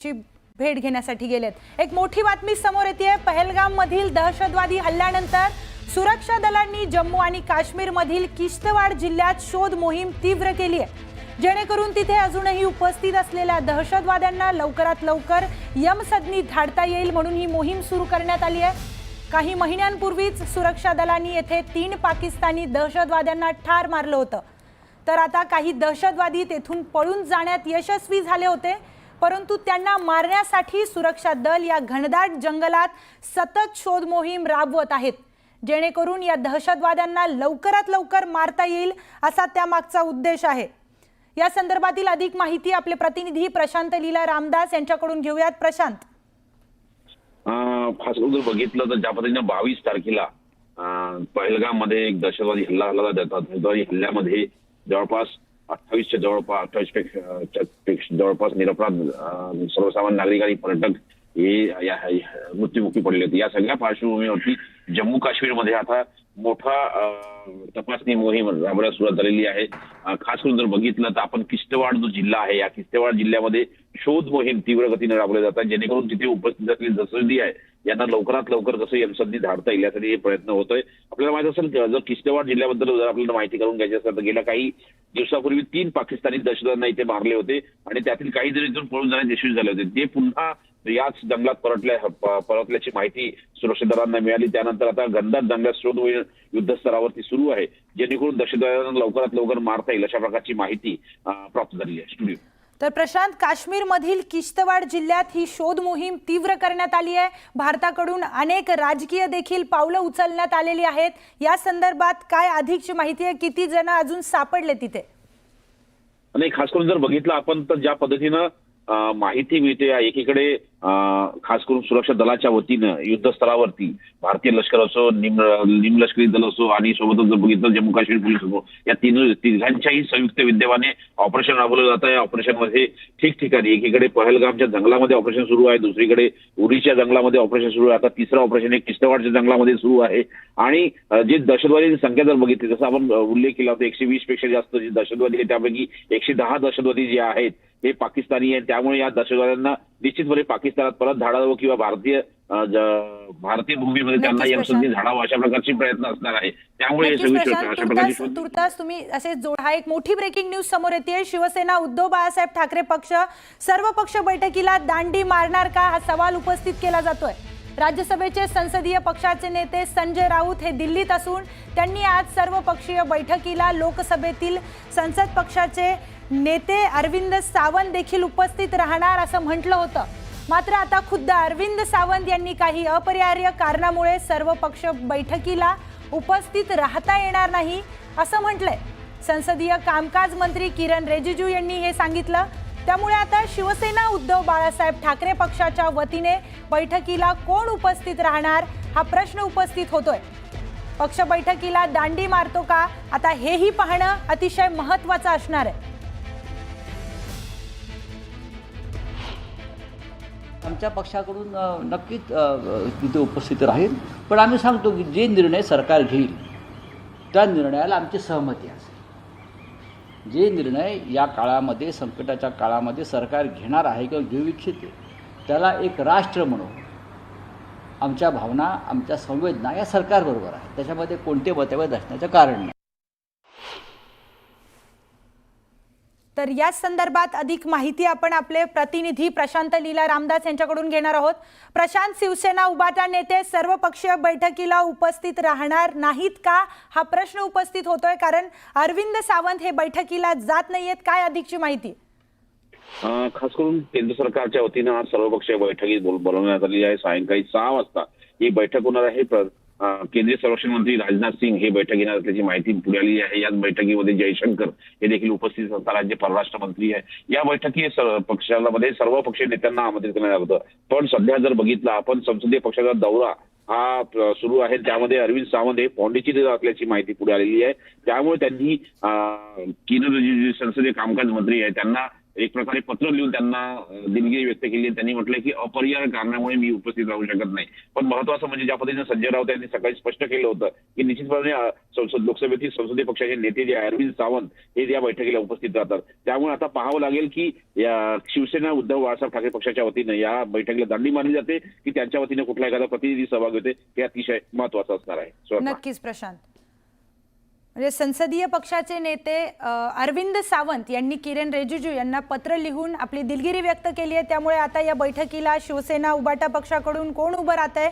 ची भेट घेण्यासाठी गेलेत। एक मोठी बातमी समोर येते। पहलगाम मधील दहशतवादी हल्ल्यानंतर सुरक्षा दलांनी जम्मू आणि काश्मीर मधील किश्तवाड़ जिल्ह्यात शोध मोहीम तीव्र केली आहे, जेणेकरून तिथे अजूनही उपस्थित असलेल्या दहशतवाद्यांना लवकरात लवकर यमसदनी धाडता येईल म्हणून ही मोहीम सुरू करण्यात आली आहे। काही महिन्यांपूर्वीच सुरक्षा दलांनी येथे 3 पाकिस्तानी दहशतवाद्यांना ठार मारलं होतं। तर आता काही दहशतवादी तेथून पळून जाण्यात यशस्वी झाले होते, परंतु त्यांना मारण्यासाठी सुरक्षा दल या घनदाट जंगलात सतत शोध मोहीम राबवत आहेत, जेणेकरून या दहशतवाद्यांना लवकरात लवकर मारता येईल असा त्यामागचा उद्देश आहे। या संदर्भातील अधिक माहिती आपले प्रतिनिधी प्रशांत लीला रामदास यांच्याकडून घेऊयात। प्रशांत, खास करून जर बघितलं तर ज्या पद्धतीने 22 तारखेला पहलगाम मध्ये एक दहशतवादी हल्ला झाला, दहशतवादी हल्ल्यामध्ये जवळपास 28 पेक्षा जवळपास निरपराध सर्वसामान्य नागरिक आणि पर्यटक हे मृत्युमुखी पडले होते। या सगळ्या पार्श्वभूमीवरती जम्मू काश्मीरमध्ये आता मोठा तपासणी मोहीम राबवण्यास सुरुवात झालेली आहे। खास करून जर बघितलं तर आपण किश्तवाड़ जो जिल्हा आहे, या किश्तवाड़ जिल्ह्यामध्ये शोध मोहीम तीव्र गतीने राबवल्या जातात, जेणेकरून तिथे उपस्थित असलेली दहशतवादी आहे यांना लवकरात लवकर कसं यमसदनी धाडता येईल यासाठी हे प्रयत्न होतोय। आपल्याला माहिती असेल जर किश्तवाड़ जिल्ह्याबद्दल जर आपल्याला माहिती करून घ्यायची असेल तर गेल्या काही दिवसापूर्वी 3 पाकिस्तानी दहशतवाद्यांना इथे मारले होते आणि त्यातील काही जण इथून पळून जाण्यात यशस्वी झाले होते। ते पुन्हा याच जंगलात परतल्याची माहिती सुरक्षा दलांना मिळाली। त्यानंतर आता घनदाट जंगलात शोध मोहीम युद्धस्तरावरती सुरू आहे, जेणेकरून दहशतवाद्यांना लवकरात लवकर मारता येईल अशा प्रकारची माहिती प्राप्त झाली आहे। स्टुडिओ तर प्रशांत, काश्मीर मधील किश्तवाड़ जिल्ह्यात ही शोध मोहीम तीव्र करण्यात आली आहे। भारताकडून अनेक राजकीय देखील पावलं उचलण्यात आलेली आहेत। या संदर्भात काय अधिकची माहिती आहे? किती जण अजून सापडले तिथे? नाही, खास करून जर बघितलं आपण तर ज्या पद्धतीनं माहिती मिळते, एकीकडे खास करून सुरक्षा दलाच्या वतीनं युद्धस्तरावरती भारतीय लष्कर असो, निमलष्करी दल असो आणि सोबतच जर बघितलं जम्मू काश्मीर पोलीस असो, या तिघांच्याही संयुक्त विद्यमाने ऑपरेशन राबवलं जात आहे। ऑपरेशनमध्ये ठिकठिकाणी एकीकडे पहलगामच्या जंगलामध्ये ऑपरेशन सुरू आहे, दुसरीकडे उरीच्या जंगलामध्ये ऑपरेशन सुरू आहे, आता तिसरं ऑपरेशन एक किश्तवाड़च्या जंगलामध्ये सुरू आहे। आणि जे दहशतवादी संख्या जर बघितली, जसं आपण उल्लेख केला होता 120 पेक्षा जास्त जे दहशतवादी आहेत त्यापैकी 110 दहशतवादी जे आहेत हे पाकिस्तानी आहेत। त्यामुळे या दहशतवाद्यांना निश्चितपणे पाकिस्तानात परत धाडावं किंवा भारतीय भूमीमध्ये त्यांना यमसदनी धाडावं अशा प्रकारचे प्रयत्न असणार आहे। त्यामुळे तुर्तास तुम्ही असे हा एक मोठी ब्रेकिंग न्यूज समोर येते। शिवसेना उद्धव बाळासाहेब ठाकरे पक्ष सर्व पक्ष बैठकीला दांडी मारणार का हा सवाल उपस्थित केला जातोय। राज्यसभेचे संसदीय पक्षाचे नेते संजय राऊत हे दिल्लीत असून त्यांनी आज सर्वपक्षीय बैठकीला लोकसभेतील संसद पक्षाचे नेते अरविंद सावंत देखील उपस्थित राहणार असं म्हटलं होतं। मात्र आता खुद्द अरविंद सावंत यांनी काही अपरिहार्य कारणामुळे सर्व पक्ष बैठकीला उपस्थित राहता येणार नाही असं म्हटलंय। संसदीय कामकाज मंत्री किरण रिजिजू यांनी हे सांगितलं। त्यामुळे आता शिवसेना उद्धव बाळासाहेब ठाकरे पक्षाच्या वतीने बैठकीला कोण उपस्थित राहणार हा प्रश्न उपस्थित होतोय। पक्ष बैठकीला दांडी मारतो का, आता हेही पाहणं अतिशय महत्त्वाचं असणार आहे। आमच्या पक्षाकडून नक्कीच तिथे उपस्थित राहील, पण आम्ही सांगतो की जे निर्णय सरकार घेईल त्या निर्णयाला आमची सहमती असेल। जे निर्णय या काळामध्ये संकटाच्या काळामध्ये सरकार घेणार आहे किंवा घेऊ इच्छिते त्याला एक राष्ट्र म्हणून आमच्या भावना, आमच्या संवेदना या सरकारबरोबर आहे। त्याच्यामध्ये कोणते मतभेद असण्याचं कारण नाही। तर या संदर्भात अधिक माहिती आपण आपले प्रतिनिधी प्रशांत लीला रामदास यांच्याकडून घेणार आहोत। प्रशांत, शिवसेना उभाटा नेते सर्वपक्षीय बैठकीला उपस्थित राहणार नाहीत का हा प्रश्न उपस्थित होतोय, कारण अरविंद सावंत हे बैठकीला जात नाहीयेत। काय अधिकची माहिती? खास करून केंद्र सरकारच्या वतीनं आज सर्वपक्षीय बैठकी बोलवण्यात आली आहे। सायंकाळी 6 वाजता ही बैठक होणार आहे। केंद्रीय संरक्षण मंत्री राजनाथ सिंह हे बैठक घेणार असल्याची माहिती पुढे आली आहे। याच बैठकीमध्ये जयशंकर हे देखील उपस्थित असतात, जे परराष्ट्र मंत्री आहे। या बैठकी पक्षामध्ये सर्व पक्षीय नेत्यांना आमंत्रित करण्यात आलं होतं, पण सध्या जर बघितलं आपण संसदीय पक्षाचा दौरा हा सुरू आहे, त्यामध्ये अरविंद सावंत हे पॉंडिचेरीला असल्याची माहिती पुढे आलेली आहे। त्यामुळे त्यांनी किरण रिजिजू संसदीय कामकाज मंत्री आहे त्यांना एक प्रकारे पत्र लिहून त्यांना दिलगिरी व्यक्त केली. त्यांनी म्हटलं की अपरिहार्य कारणामुळे मी उपस्थित राहू शकत नाही. पण महत्वाचं म्हणजे ज्या पद्धतीने संजय राऊत यांनी सकाळी स्पष्ट केलं होतं की निश्चितपणे लोकसभेतील संसदीय पक्षाचे नेते जे अरविंद सावंत हे या बैठकीला उपस्थित राहतात. त्यामुळे आता पाहावं लागेल की या शिवसेना उद्धव बाळासाहेब ठाकरे पक्षाच्या वतीनं या बैठकीला दांडी मारली जाते की त्यांच्या वतीने कुठला एखादा प्रतिनिधी सहभाग होते, हे अतिशय महत्वाचं असणार आहे. सुवर्णा. नक्कीच प्रशांत. म्हणजे संसदीय पक्षाचे नेते अरविंद सावंत यांनी किरेन रिजिजू यांना पत्र लिहून आपली दिलगिरी व्यक्त केली आहे. त्यामुळे आता या बैठकीला शिवसेना उबाटा पक्षाकडून कोण उभं राहत आहे